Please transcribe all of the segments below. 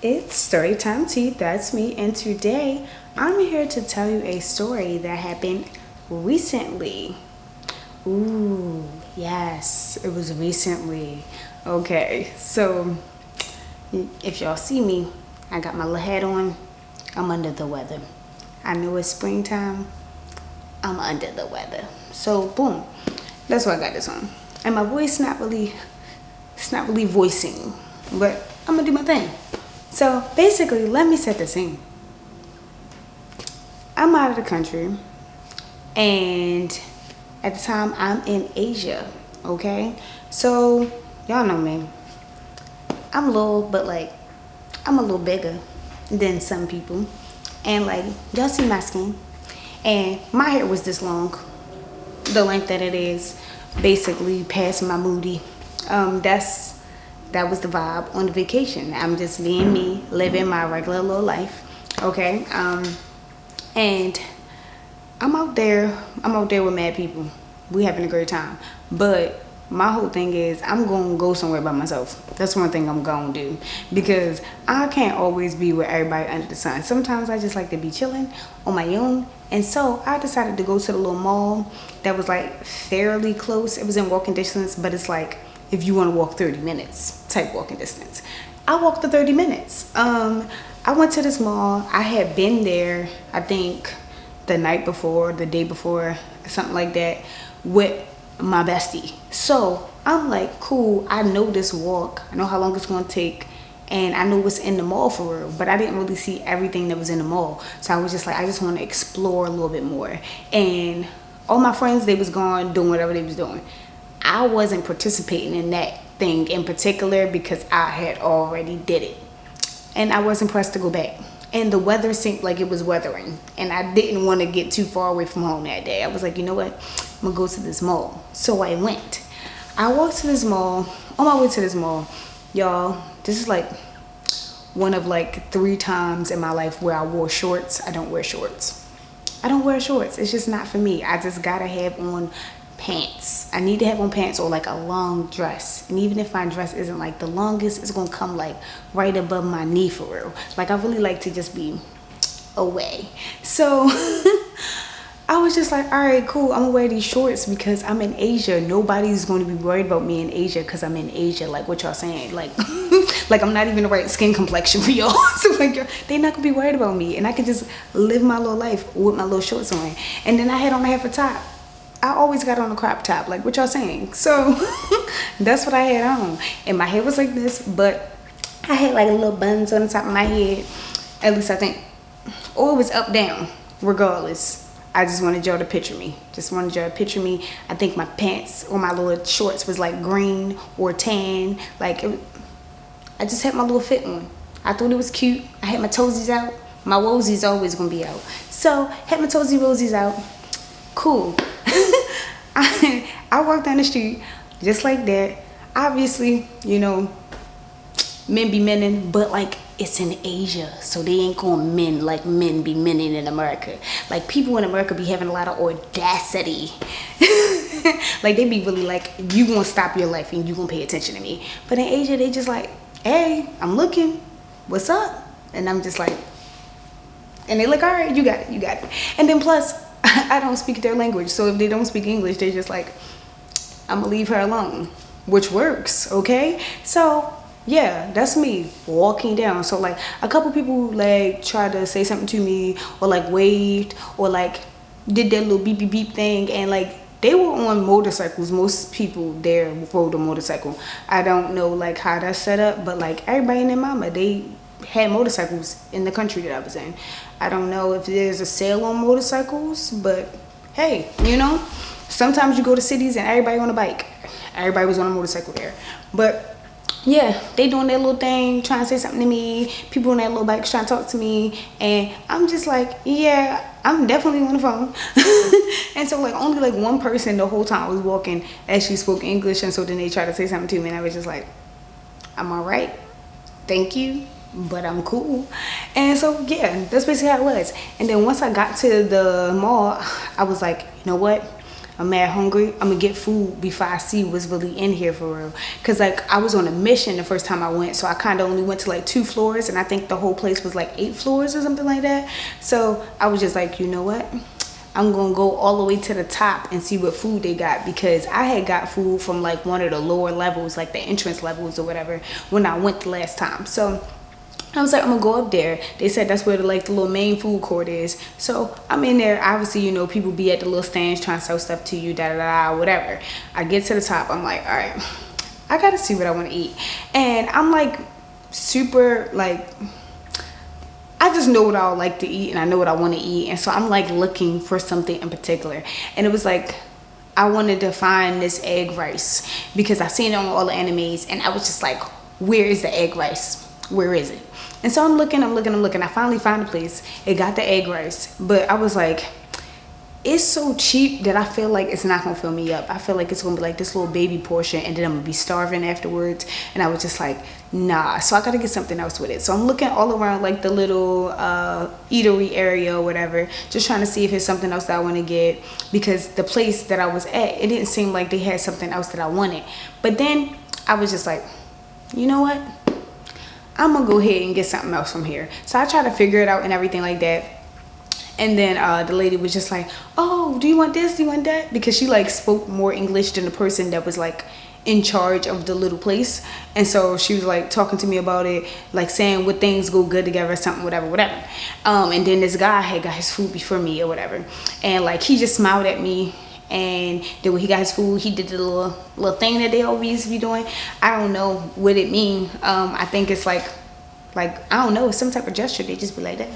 It's Storytime Tea, that's me, and today I'm here to tell you a story that happened recently. Ooh, yes, it was recently. Okay, so if y'all see me, I got my little hat on, I'm under the weather. I know it's springtime, I'm under the weather. So, boom, that's why I got this on. And my voice it's not really voicing, but I'm gonna do my thing. So basically, let me set the scene. I'm out of the country, and at the time, I'm in Asia. Okay, so y'all know me. I'm little, but I'm a little bigger than some people, and y'all see my skin, and my hair was this long, the length that it is, basically past my moody. That was the vibe on the vacation. I'm just being me, living my regular little life. Okay. And I'm out there with mad people. We having a great time. But my whole thing is I'm gonna go somewhere by myself. That's one thing I'm gonna do. Because I can't always be with everybody under the sun. Sometimes I just like to be chilling on my own. And so I decided to go to the little mall that was fairly close. It was in walking distance, but it's if you want to walk 30 minutes type walking distance. I walked the 30 minutes. I went to this mall. I had been there, I think the night before, the day before, something like that, with my bestie. So I'm like, cool, I know this walk. I know how long it's going to take. And I know what's in the mall for real, but I didn't really see everything that was in the mall. So I was just I just want to explore a little bit more. And all my friends, they was gone doing whatever they was doing. I wasn't participating in that thing in particular because I had already did it. And I wasn't pressed to go back. And the weather seemed like it was weathering. And I didn't want to get too far away from home that day. I was like, you know what? I'm going to go to this mall. So I went. I walked to this mall. On my way to this mall, y'all, this is one of 3 times in my life where I wore shorts. I don't wear shorts. It's just not for me. I just got to have on pants. I need to have on pants or a long dress. And even if my dress isn't the longest, it's gonna come right above my knee for real. I really like to just be away. So I was just all right, cool, I'm gonna wear these shorts because I'm in Asia. Nobody's going to be worried about me in Asia because I'm in Asia. What y'all saying? I'm not even the right skin complexion for y'all. So they're not gonna be worried about me, and I can just live my little life with my little shorts on. And then I had on a half a top. I always got on a crop top, what y'all saying. So that's what I had on. And my hair was like this, but I had little buns on the top of my head. At least I think. Or it was up down. Regardless. I just wanted y'all to picture me. I think my pants or my little shorts was green or tan. I just had my little fit on. I thought it was cute. I had my toesies out. My wosies always gonna be out. So had my toesy rosies out. Cool. I walked down the street just like that. Obviously, men be menning, but it's in Asia, so they ain't gonna men like men be menning in America. People in America be having a lot of audacity. They be really you gonna stop your life and you gonna pay attention to me. But in Asia, they just hey, I'm looking, what's up? And I'm just and they all right, you got it. And then plus, I don't speak their language, so if they don't speak English, they're just I'm gonna leave her alone, which works, okay? So yeah, that's me walking down. So a couple people tried to say something to me, or waved, or did their little beep beep beep thing, and they were on motorcycles. Most people there rode a motorcycle. I don't know how that's set up, but everybody and their mama, they had motorcycles in the country that I was in. I don't know if there's a sale on motorcycles, but hey, sometimes you go to cities and everybody on a bike. Everybody was on a motorcycle there. But yeah, they doing their little thing, trying to say something to me. People on their little bikes trying to talk to me. And I'm just yeah, I'm definitely on the phone. And so only one person the whole time I was walking actually spoke English. And so then they tried to say something to me, and I was just I'm all right. Thank you. But I'm cool. And so yeah, that's basically how it was. And then once I got to the mall, I was you know what, I'm mad hungry, I'm gonna get food before I see what's really in here for real. Cause like I was on a mission the first time I went, so I kind of only went to like 2 floors, and I think the whole place was like 8 floors or something like that. So I was just like, you know what, I'm gonna go all the way to the top and see what food they got, because I had got food from like one of the lower levels, like the entrance levels or whatever, when I went the last time. So I was like, I'm gonna go up there. They said that's where the little main food court is. So I'm in there. Obviously, you know, people be at the little stands trying to sell stuff to you, whatever. I get to the top. I'm like, all right, I gotta see what I want to eat. And I'm like super like, I just know what I would like to eat, and I know what I want to eat. And so I'm like looking for something in particular. And it was like, I wanted to find this egg rice because I seen it on all the animes, and I was just like, where is the egg rice? Where is it? And so I'm looking. I finally found a place. It got the egg rice, but I was like, it's so cheap that I feel like it's not gonna fill me up. I feel like it's gonna be like this little baby portion, and then I'm gonna be starving afterwards. And I was just like, nah. So I gotta get something else with it. So I'm looking all around like the little eatery area or whatever, just trying to see if there's something else that I want to get, because the place that I was at, it didn't seem like they had something else that I wanted. But then I was just like, you know what? I'm gonna go ahead and get something else from here. So I tried to figure it out and everything like that. And then the lady was just like, oh, do you want this? Do you want that? Because she like spoke more English than the person that was like in charge of the little place. And so she was like talking to me about it, like saying what things go good together or something, whatever. And then this guy had got his food before me or whatever. And like he just smiled at me. And then when he got his food, he did the little thing that they always be doing. I don't know what it mean. I think it's like I don't know, it's some type of gesture. They just be like that.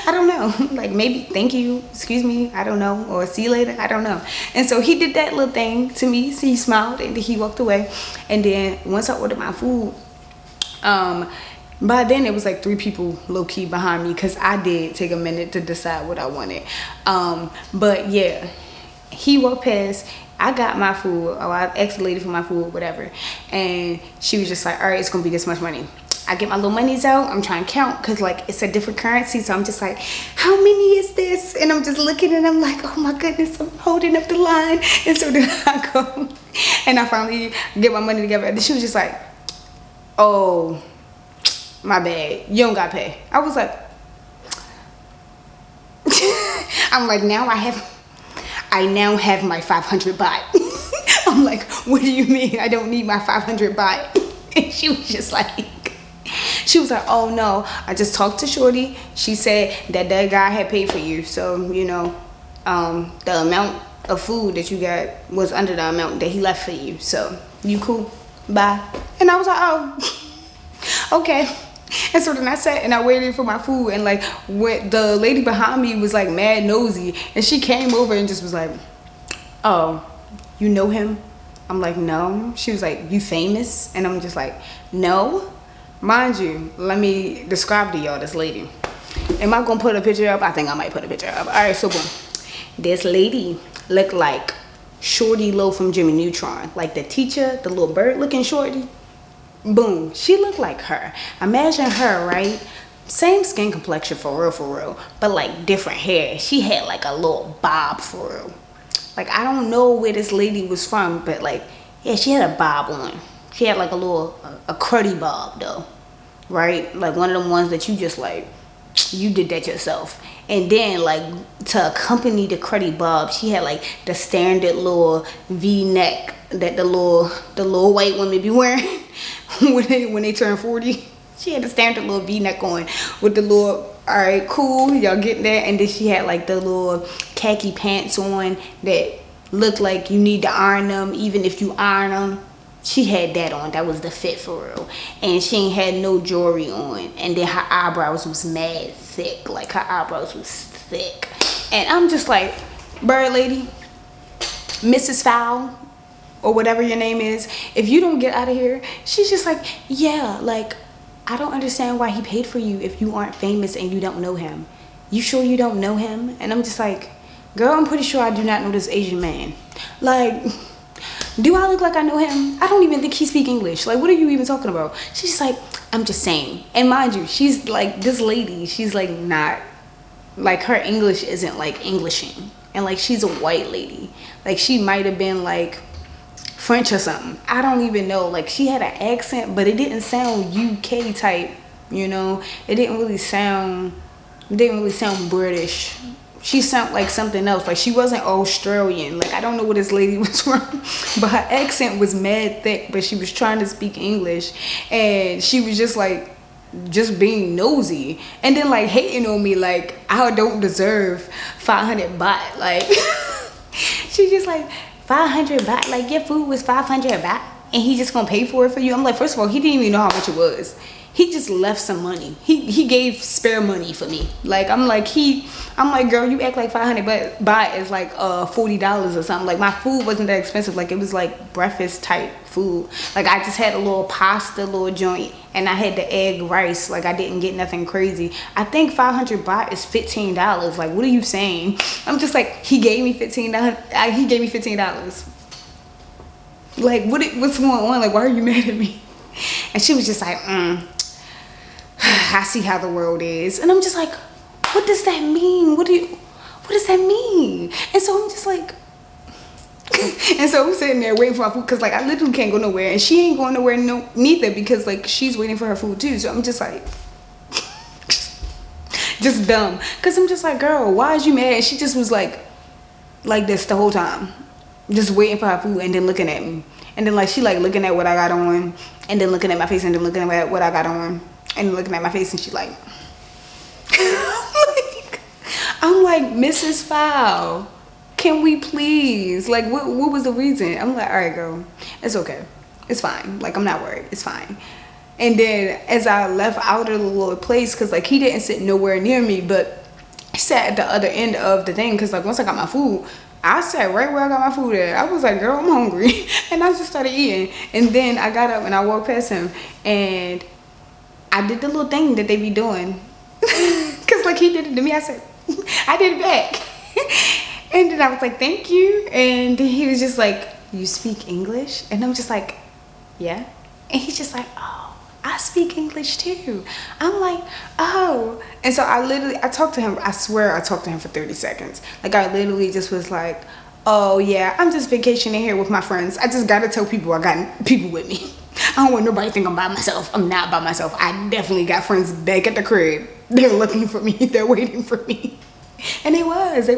I don't know. Like maybe thank you, excuse me, I don't know, or see you later, I don't know. And so he did that little thing to me. So he smiled and then he walked away. And then once I ordered my food, by then it was like 3 people low-key behind me, because I did take a minute to decide what I wanted. But yeah, he walked past, I got my food, or I asked the lady for my food, whatever, and she was just like, all right, it's gonna be this much money. I get my little monies out, I'm trying to count, because like it's a different currency, so I'm just like, how many is this? And I'm just looking, and I'm like, oh my goodness, I'm holding up the line. And so then I go and I finally get my money together, and she was just like, oh, my bad, you don't gotta pay. I was like, I'm like, now I now have my 500 baht. I'm like, what do you mean I don't need my 500 baht? And she was just like, oh no, I just talked to Shorty. She said that guy had paid for you. So, you know, the amount of food that you got was under the amount that he left for you. So, you cool? Bye. And I was like, oh, okay. And so then I sat and I waited for my food, and like when the lady behind me was like mad nosy, and she came over and just was like, oh, you know him? I'm like, no. She was like, you famous? And I'm just like, no. Mind you, let me describe to y'all this lady. Am I gonna put a picture up? I think I might put a picture up. All right, so boom. This lady looked like Shorty Low from Jimmy Neutron, like the teacher, the little bird looking Shorty. Boom, she looked like her. Imagine her, right? Same skin complexion for real, but like different hair. She had like a little bob for real. Like I don't know where this lady was from, but like, yeah, she had a bob on. She had like a cruddy bob though, right? Like one of them ones that you just like, you did that yourself. And then like to accompany the cruddy bob, she had like the standard little V-neck that the little white women be wearing when they turn 40. She had the standard little V-neck on with the little, all right, cool, y'all getting that. And then she had like the little khaki pants on that looked like you need to iron them even if you iron them. She had that on. That was the fit for real. And she ain't had no jewelry on. And then her eyebrows was mad thick. Like her eyebrows was thick. And I'm just like, bird lady, Mrs. Fowl, or whatever your name is, if you don't get out of here. She's just like, yeah, like, I don't understand why he paid for you if you aren't famous and you don't know him. You sure you don't know him? And I'm just like, girl, I'm pretty sure I do not know this Asian man. Like, do I look like I know him? I don't even think he speak English. Like, what are you even talking about? She's just like, I'm just saying. And mind you, she's like, this lady, she's like not, like her English isn't like Englishing. and like she's a white lady. Like she might have been like French or something. I don't even know. Like she had an accent, but it didn't sound UK type, you know. It didn't really sound British. She sounded like something else. Like she wasn't Australian. Like I don't know where this lady was from, but her accent was mad thick, but she was trying to speak English, and she was just like just being nosy, and then like hating on me like I don't deserve 500 baht. Like she just like 500 baht, like your food was 500 baht and he just gonna pay for it for you. I'm like, first of all, he didn't even know how much it was. He just left some money. He gave spare money for me. Like I'm like, girl, you act like 500 baht is like $40 or something. Like my food wasn't that expensive. Like it was like breakfast type food. Like I just had a little pasta, little joint, and I had the egg rice. Like I didn't get nothing crazy. I think 500 baht is $15. Like what are you saying? I'm just like, he gave me $15. He gave me $15. Like what's going on? Like why are you mad at me? And she was just like, I see how the world is. And I'm just like, what does that mean? What does that mean? And so I'm just like, and so I'm sitting there waiting for my food, because like I literally can't go nowhere, and she ain't going nowhere neither, because like she's waiting for her food too. So I'm just like, just dumb, because I'm just like, girl, why is you mad? And she just was like this the whole time, just waiting for her food, and then looking at me, and then like she like looking at what I got on, and then looking at my face, and then looking at what I got on, and looking at my face, and she like I'm like, Mrs. Fowl, can we please, like what was the reason? I'm like, all right, girl, it's okay, it's fine, like I'm not worried, it's fine. And then as I left out of the little place, because like he didn't sit nowhere near me, but he sat at the other end of the thing, because like once I got my food, I sat right where I got my food at. I was like, girl, I'm hungry. And I just started eating. And then I got up and I walked past him, and I did the little thing that they be doing. Because like he did it to me, I said, I did it back. And then I was like, thank you. And he was just like, you speak English? And I'm just like, yeah. And he's just like, oh, I speak English too. I'm like, oh. And so I talked to him, I swear I talked to him for 30 seconds. Like I literally just was like, oh yeah, I'm just vacationing here with my friends. I just gotta tell people I got people with me. I don't want nobody to think I'm by myself. I'm not by myself. I definitely got friends back at the crib. They're looking for me. They're waiting for me. And they was.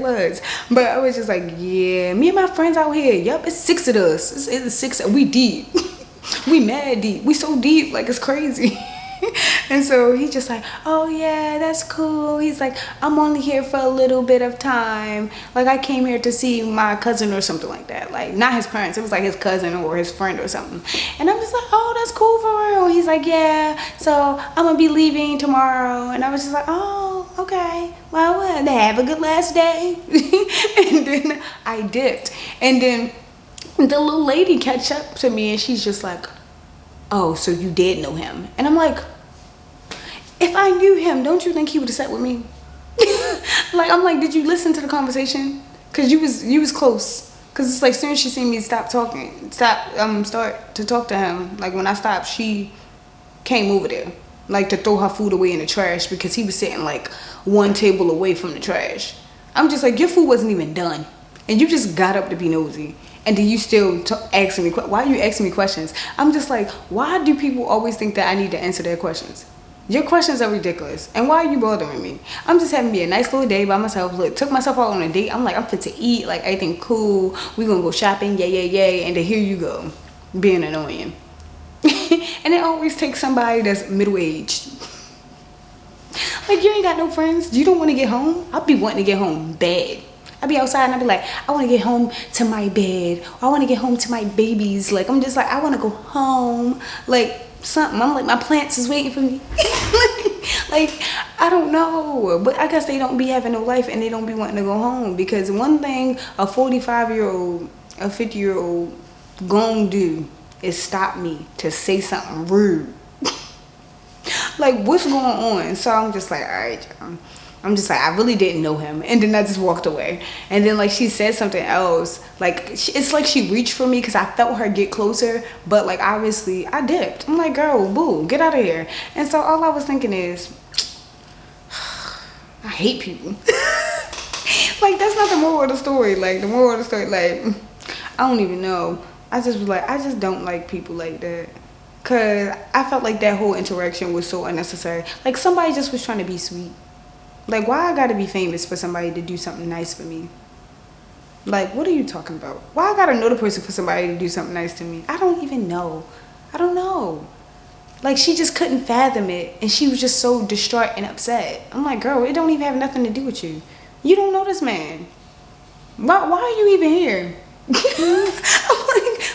But I was just like, yeah, me and my friends out here. Yup, it's 6 of us. It's 6. We deep. We mad deep. We so deep, like it's crazy. And so he's just like, oh yeah, that's cool. He's like, I'm only here for a little bit of time. Like I came here to see my cousin or something like that. Like not his parents, it was like his cousin or his friend or something. And I'm just like, oh, that's cool for real. He's like, yeah, so I'm gonna be leaving tomorrow. And I was just like, oh, okay, well, have a good last day. And then I dipped. And then the little lady catch up to me, and she's just like, oh, so you did know him? And I'm like, if I knew him, don't you think he would have sat with me? Like, I'm like, did you listen to the conversation? Because you was close. Because it's like, as soon as she seen me start to talk to him, like when I stopped, she came over there, like to throw her food away in the trash, because he was sitting like one table away from the trash. I'm just like, your food wasn't even done, and you just got up to be nosy. And then you still asking me, why are you asking me questions? I'm just like, why do people always think that I need to answer their questions? Your questions are ridiculous. And why are you bothering me? I'm just having me a nice little day by myself. Look, took myself out on a date. I'm like, I'm fit to eat, like everything cool. We gonna go shopping, yay. And then here you go, being annoying. And it always takes somebody that's middle-aged. Like, you ain't got no friends. You don't want to get home? I'll be wanting to get home bad. I'll be outside and I'll be like, I want to get home to my bed. Or I want to get home to my babies. Like, I'm just like, I want to go home. Like, something. I'm like, my plants is waiting for me. Like, I don't know. But I guess they don't be having no life, and they don't be wanting to go home. Because one thing a 45-year-old, a 50-year-old gonna do is stop me to say something rude. Like, what's going on? So I'm just like, all right, y'all. I'm just like, I really didn't know him. And then I just walked away. And then like she said something else. Like, it's like she reached for me, because I felt her get closer. But like, obviously I dipped. I'm like, girl, boo, get out of here. And so all I was thinking is, I hate people. Like, that's not the moral of the story. Like, the moral of the story, like, I don't even know. I just was like, I just don't like people like that. Cause I felt like that whole interaction was so unnecessary. Like, somebody just was trying to be sweet. Like, why I gotta be famous for somebody to do something nice for me? Like, what are you talking about? Why I gotta know the person for somebody to do something nice to me? I don't even know. I don't know. Like, she just couldn't fathom it, and she was just so distraught and upset. I'm like, girl, it don't even have nothing to do with you. You don't know this man. Why are you even here? I'm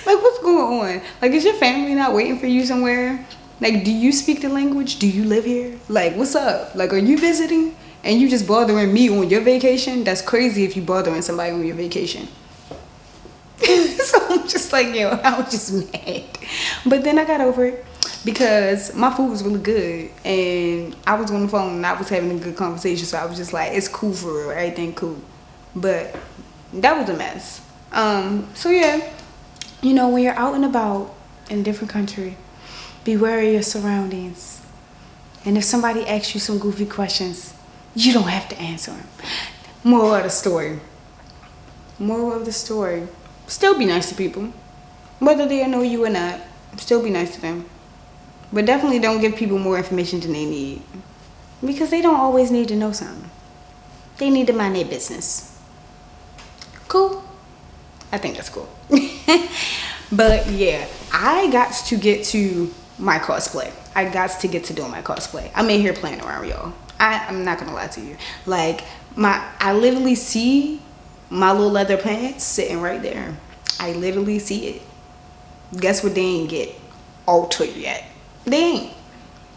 like, what's going on? Like, is your family not waiting for you somewhere? Like, do you speak the language? Do you live here? Like, what's up? Like, are you visiting? And you just bothering me on your vacation? That's crazy if you bothering somebody on your vacation. So I'm just like, yo, I was just mad. But then I got over it because my food was really good. And I was on the phone and I was having a good conversation. So I was just like, it's cool for real. Everything cool. But that was a mess. So yeah, you know, when you're out and about in a different country, be wary of your surroundings. And if somebody asks you some goofy questions, you don't have to answer them. Moral of the story. Moral of the story. Still be nice to people. Whether they know you or not, still be nice to them. But definitely don't give people more information than they need. Because they don't always need to know something. They need to mind their business. Cool? I think that's cool. But yeah, I got to get to my cosplay. I got to get to doing my cosplay. I'm in here playing around, y'all. I'm not gonna lie to you. Like, I literally see my little leather pants sitting right there. I literally see it. Guess what they ain't get altered yet? They ain't.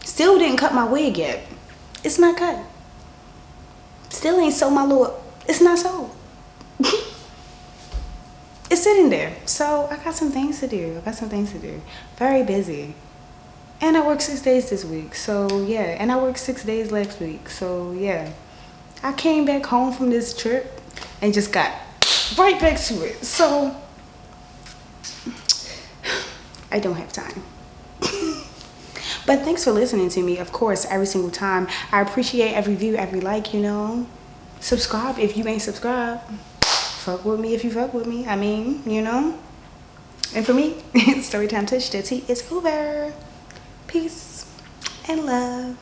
Still didn't cut my wig yet. It's not cut. Still ain't sew my little, it's not sewed. It's sitting there. So I got some things to do. Very busy. And I worked 6 days this week. So yeah. And I worked 6 days last week. So yeah. I came back home from this trip and just got right back to it. So I don't have time. But thanks for listening to me, of course, every single time. I appreciate every view, every like, you know. Subscribe if you ain't subscribed. Fuck with me if you fuck with me. I mean, you know. And for me, Storytime Touch, the tea is over. Peace and love.